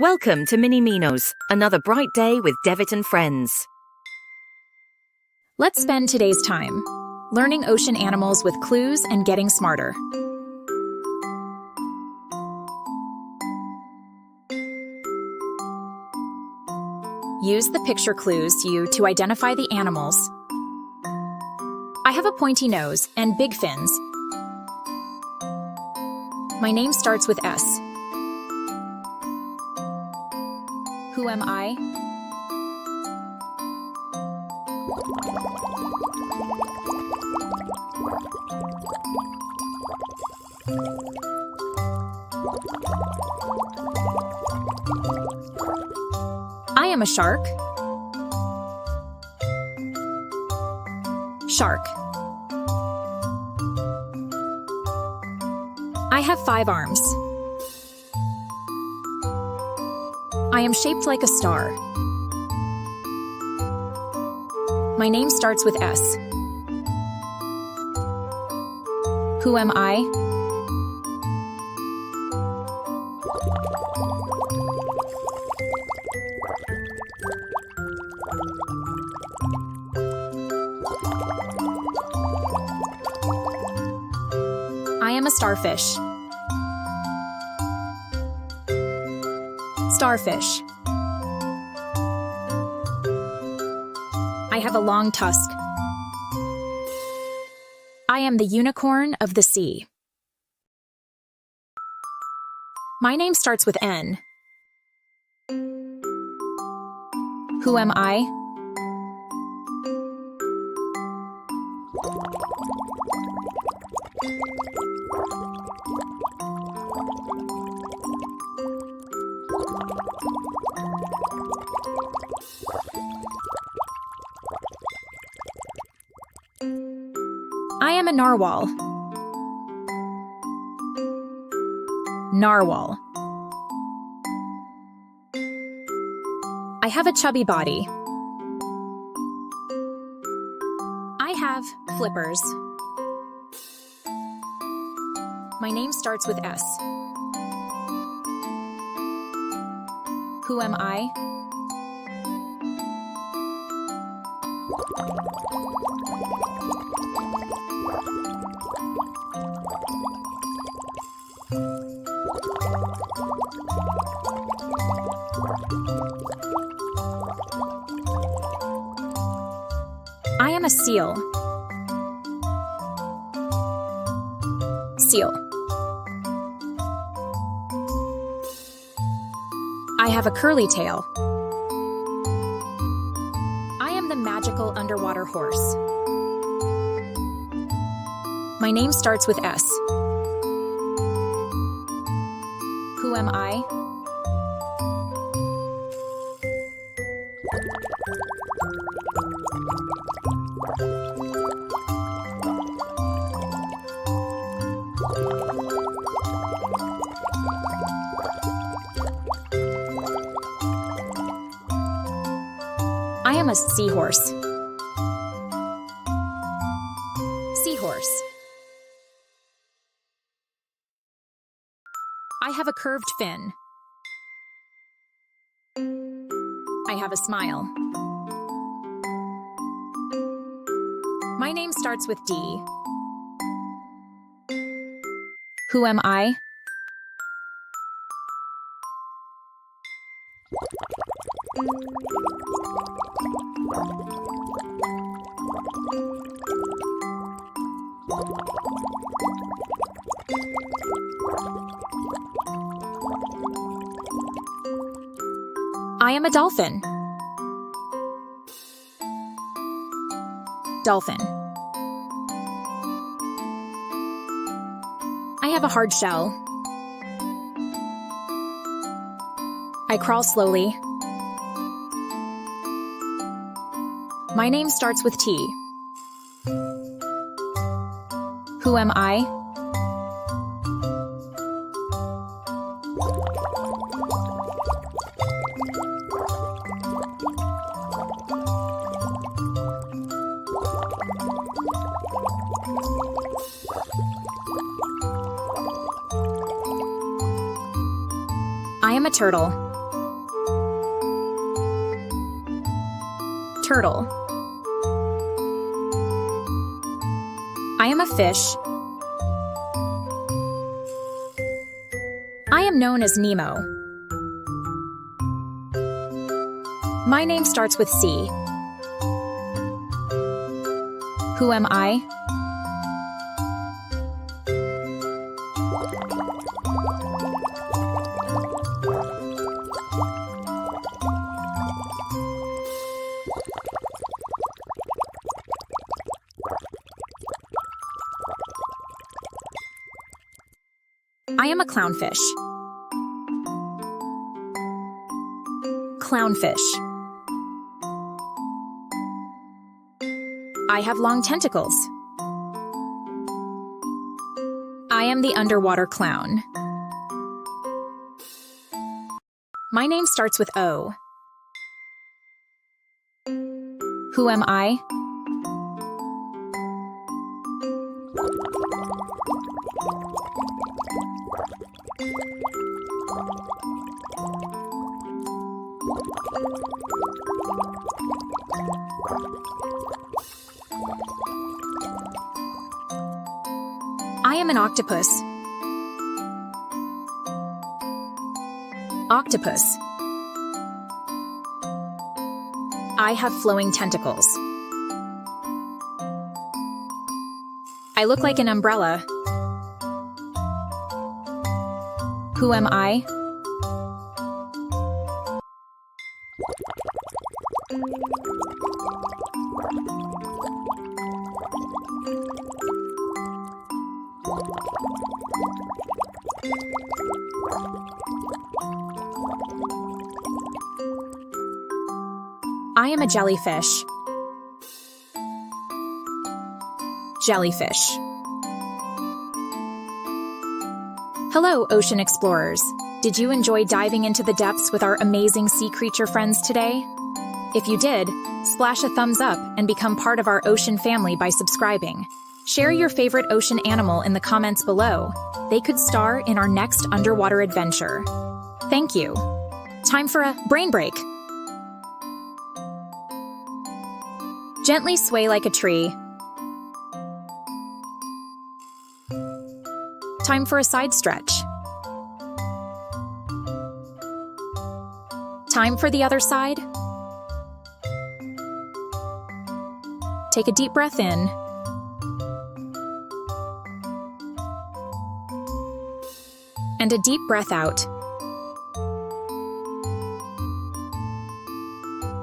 Welcome to Mini Minos, another bright day with Devitt and friends. Let's spend today's time learning ocean animals with clues and getting smarter. Use the picture clues to identify the animals. I have a pointy nose and big fins. My name starts with S. Who am I? I am a shark. Shark. I have 5 arms. I am shaped like a star. My name starts with S. Who am I? I am a starfish. Starfish. I have a long tusk. I am the unicorn of the sea. My name starts with N. Who am I? I am a narwhal. Narwhal. I have a chubby body. I have flippers. My name starts with S. Who am I? I am a seal. Seal. I have a curly tail. I am the magical underwater horse. My name starts with S. Who am I? I am a seahorse. Seahorse. I have a curved fin. I have a smile. My name starts with D. Who am I? I am a dolphin. Dolphin. I have a hard shell. I crawl slowly. My name starts with T. Who am I? I am a turtle. turtle. I am a fish. I am known as Nemo. My name starts with C. Who am I? I am a clownfish. Clownfish. I have long tentacles. I am the underwater clown. My name starts with O. Who am I? I am an octopus. Octopus. I have flowing tentacles. I look like an umbrella. Who am I? I am a jellyfish. Jellyfish. Hello, ocean explorers. Did you enjoy diving into the depths with our amazing sea creature friends today? If you did, splash a thumbs up and become part of our ocean family by subscribing. Share your favorite ocean animal in the comments below. They could star in our next underwater adventure. Thank you. Time for a brain break. Gently sway like a tree. Time for a side stretch. Time for the other side. Take a deep breath in. And a deep breath out.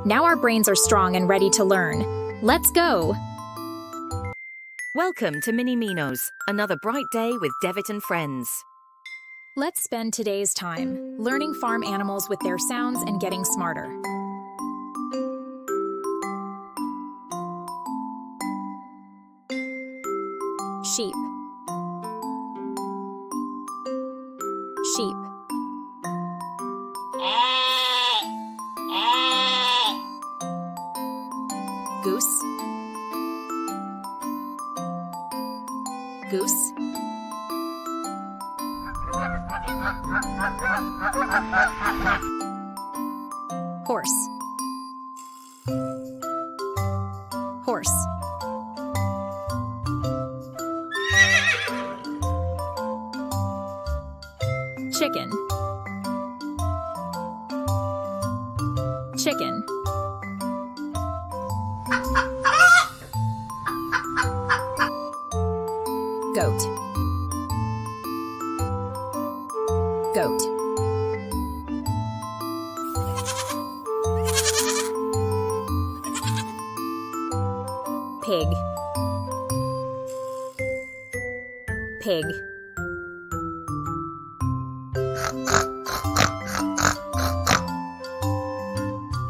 Now our brains are strong and ready to learn. Let's go! Welcome to Mini Minos, another bright day with Devitt and friends. Let's spend today's time learning farm animals with their sounds and getting smarter. Sheep. Sheep. Goose. Goose. Horse. Horse. Chicken. Chicken. Goat. Goat. Pig. Pig.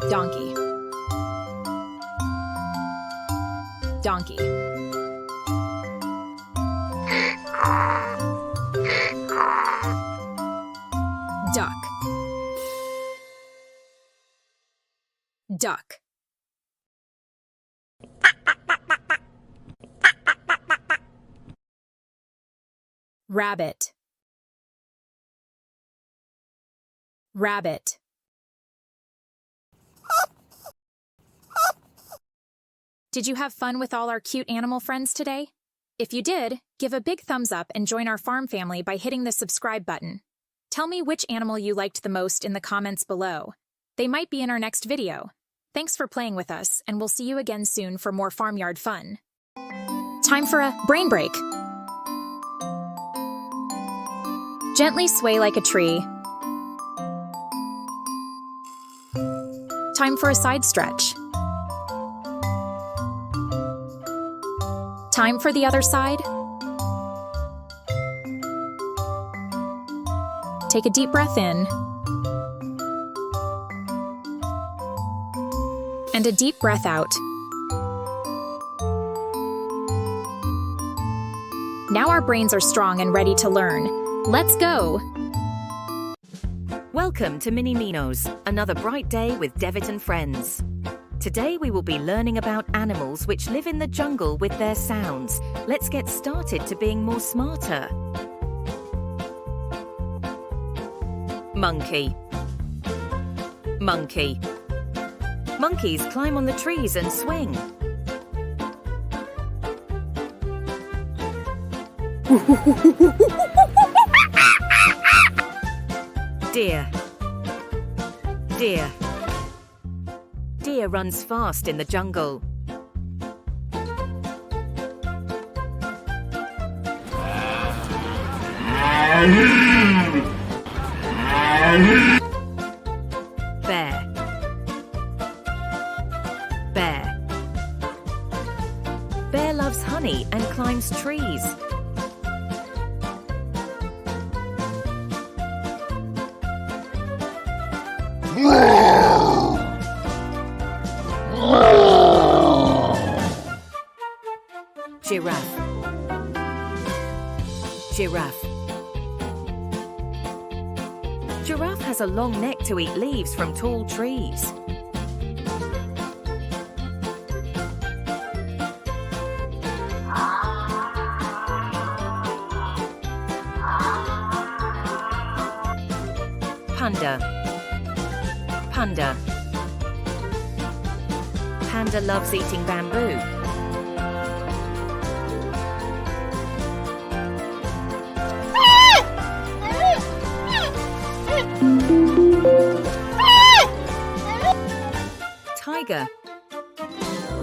Donkey. Donkey. Duck. Duck. Rabbit. Rabbit. Did you have fun with all our cute animal friends today? If you did, give a big thumbs up and join our farm family by hitting the subscribe button. Tell me which animal you liked the most in the comments below. They might be in our next video. Thanks for playing with us, and we'll see you again soon for more farmyard fun. Time for a brain break. Gently sway like a tree. Time for a side stretch. Time for the other side. Take a deep breath in. And a deep breath out. Now our brains are strong and ready to learn. Let's go! Welcome to Mini Minos, another bright day with Devitt and friends. Today we will be learning about animals which live in the jungle with their sounds. Let's get started to being more smarter. Monkey. Monkey. Monkeys climb on the trees and swing. Deer. Deer. Deer runs fast in the jungle. Bear. Bear. Bear loves honey and climbs trees. Giraffe. Giraffe. Giraffe has a long neck to eat leaves from tall trees. Panda. Panda. Panda loves eating bamboo. Tiger.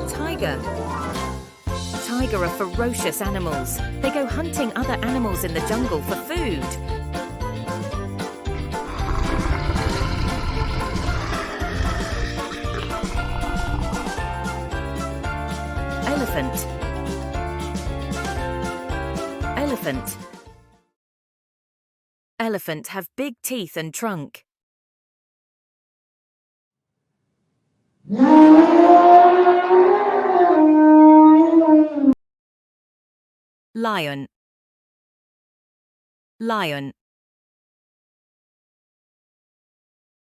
Tiger. Tiger are ferocious animals. They go hunting other animals in the jungle for food. Elephant. Elephant. Elephant have big teeth and trunk. Lion. Lion.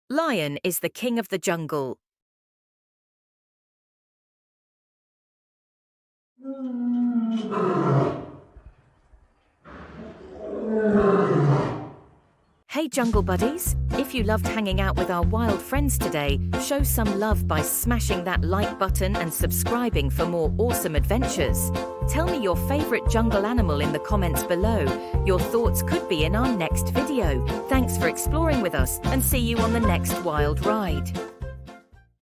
Lion is the king of the jungle. Hey jungle buddies, if you loved hanging out with our wild friends today, show some love by smashing that like button and subscribing for more awesome adventures. Tell me your favorite jungle animal in the comments below. Your thoughts could be in our next video. Thanks for exploring with us and see you on the next wild ride.